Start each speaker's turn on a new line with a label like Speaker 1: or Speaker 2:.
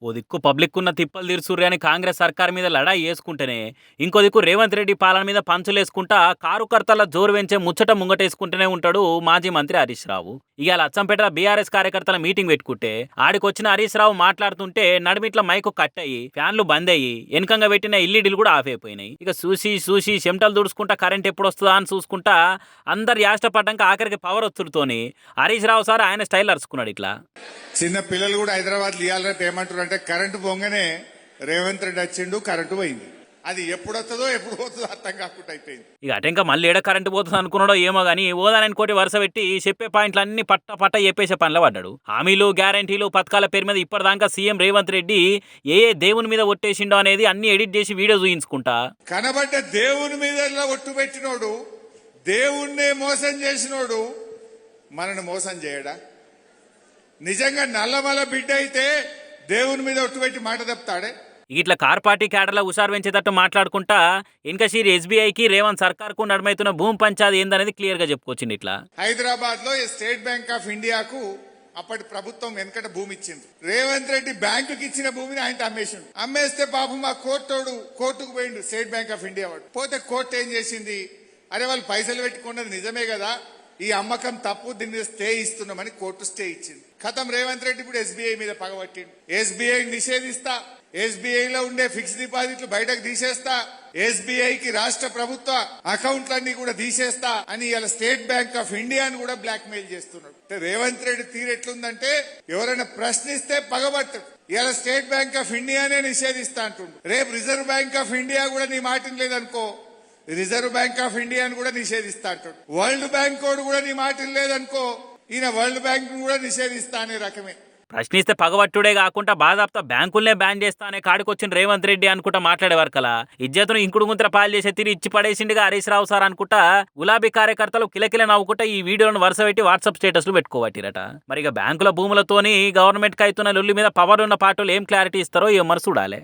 Speaker 1: ఓ దిక్కు పబ్లిక్ ఉన్న తిప్పలు తీర్చుర్రి అని కాంగ్రెస్ సర్కార్ మీద లడాయి వేసుకుంటేనే ఇంకో దిక్కు రేవంత్ రెడ్డి పాలన మీద పంచులేసుకుంటా కారుకర్తల జోరు వెంచే ముచ్చట ముంగటేసుకుంటూనే ఉంటాడు మాజీ మంత్రి హరీష్ రావు. ఇవాళ అచ్చంపేట బీఆర్ఎస్ కార్యకర్తల మీటింగ్ పెట్టుకుంటే ఆడికొచ్చిన హరీష్ రావు మాట్లాడుతుంటే నడిమిట్ల మైకు కట్ అయ్యి ఫ్యాన్లు బంద్ అయ్యి వెనకంగా పెట్టిన ఎల్ఈడీలు కూడా ఆఫ్ అయిపోయినాయి. ఇక చూసి చూసి చెమటలు దుడుచుకుంటా కరెంట్ ఎప్పుడు వస్తుందా అని చూసుకుంటా అందరు యాష్టపడ్డాక ఆఖరికి పవర్ వచ్చుడుతోని హరీష్ రావు సార్ ఆయన స్టైల్ అరుచుకున్నాడు ఇట్లా.
Speaker 2: చిన్న పిల్లలు కూడా హైదరాబాద్ లియాలంటే ఏమంటారు అంటే కరెంటు పొంగనే రేవంత్ రెడ్డి వచ్చిండు కరెంటు పోయింది. అది ఎప్పుడు వస్తుందో ఎప్పుడు పోతుందో అర్థం కాకుండా అయిపోయింది.
Speaker 1: ఇక అటెంక మళ్ళీ ఏడ కరెంటు పోతుంది అనుకున్నాడో ఏమో గానీ ఓదానని కోటి వరుస పెట్టి చెప్పే పాయింట్లు అన్ని పట్ట చెప్పేసే పనిలో పడ్డాడు. హామీలు గ్యారంటీలు పథకాల పేరు మీద ఇప్పటిదాకా సీఎం రేవంత్ రెడ్డి ఏ దేవుని మీద ఒట్టేసిండో అనేది అన్ని ఎడిట్ చేసి వీడియో చూయించుకుంటా
Speaker 2: కనబడ్డ దేవుని మీద ఒట్టు పెట్టినోడు, దేవుణ్ణే మోసం చేసినోడు మనను మోసం చేయడా? నిజంగా నల్లమల బిడ్డ అయితే దేవుని మీద ఒట్టు పెట్టి మాట తప్పుతాడే?
Speaker 1: ఇట్లా కార్ పార్టీ క్యాడర్ల హుషారు పెంచేటట్టు మాట్లాడుకుంటా ఇన్కషీర్ ఎస్బీఐకి రేవంత్ సర్కార్ కు నడుమైతున్న భూమి పంచాది ఏందనేది క్లియర్ గా చెప్పుకొచ్చింది. ఇట్లా
Speaker 2: హైదరాబాద్ లో స్టేట్ బ్యాంక్ ఆఫ్ ఇండియాకు అప్పటి ప్రభుత్వం వెనకట భూమి ఇచ్చింది. రేవంత్ రెడ్డి బ్యాంకుకి ఇచ్చిన భూమిని ఆయన అమ్మేసిండు. అమ్మేస్తే పాపం మా కోర్టుకు పోయిండు స్టేట్ బ్యాంక్ ఆఫ్ ఇండియా వాడు. పోతే కోర్టు ఏం చేసింది, అరే వాళ్ళు పైసలు పెట్టుకున్నది నిజమే కదా, ఈ అమ్మకం తప్పు, దీని మీద స్టే ఇస్తున్నామని కోర్టు స్టే ఇచ్చింది. ఖతం రేవంత్ రెడ్డి ఇప్పుడు ఎస్బీఐ మీద పగబట్టిండు. ఎస్బీఐ నిషేధిస్తా, ఎస్బీఐలో ఉండే ఫిక్స్డ్ డిపాజిట్లు బయటకు తీసేస్తా, ఎస్బీఐకి రాష్ట్ర ప్రభుత్వ అకౌంట్లన్నీ కూడా తీసేస్తా అని ఇలా స్టేట్ బ్యాంక్ ఆఫ్ ఇండియాను కూడా బ్లాక్ మెయిల్ చేస్తున్నాడు. రేవంత్ రెడ్డి తీరు ఎట్లుందంటే ఎవరైనా ప్రశ్నిస్తే పగబట్టడు. ఇలా స్టేట్ బ్యాంక్ ఆఫ్ ఇండియానే నిషేధిస్తా అంటుండు. రేపు రిజర్వ్ బ్యాంక్ ఆఫ్ ఇండియా కూడా నీ మాట లేదనుకో, రిజర్వ్ బ్యాంక్ ఆఫ్ ఇండియాను కూడా నిషేధిస్తా అంటాడు. వరల్డ్ బ్యాంక్ కూడా నీ మాట లేదనుకో, ఈయన వరల్డ్ బ్యాంక్ కూడా నిషేధిస్తా అనే రకమే.
Speaker 1: ప్రశ్నిస్తే పగబట్టుడే కాకుండా బాధాప్త బ్యాంకుల్నే బ్యాన్ చేస్తా అనే కాడికొచ్చిన రేవంత్ రెడ్డి అనుకుంటా మాట్లాడేవారు కలా ఇజ్జతును ఇంకుడు గుంతర పాలు చేసే తీరు ఇచ్చి పడేసిండిగా హరీష్ రావు సార్ అనుకుంటా గులాబీ కార్యకర్తలు కిలకిల నవ్వుకుంటా ఈ వీడియోలను వరుస పెట్టి వాట్సాప్ స్టేటస్లు పెట్టుకోవట్టిరట. మరి ఇక బ్యాంకుల భూములతోని గవర్నమెంట్ కి అవుతున్న లొల్లి మీద పవర్ ఉన్న పార్టీలు ఏం క్లారిటీ ఇస్తారో ఏమో చూడాలి.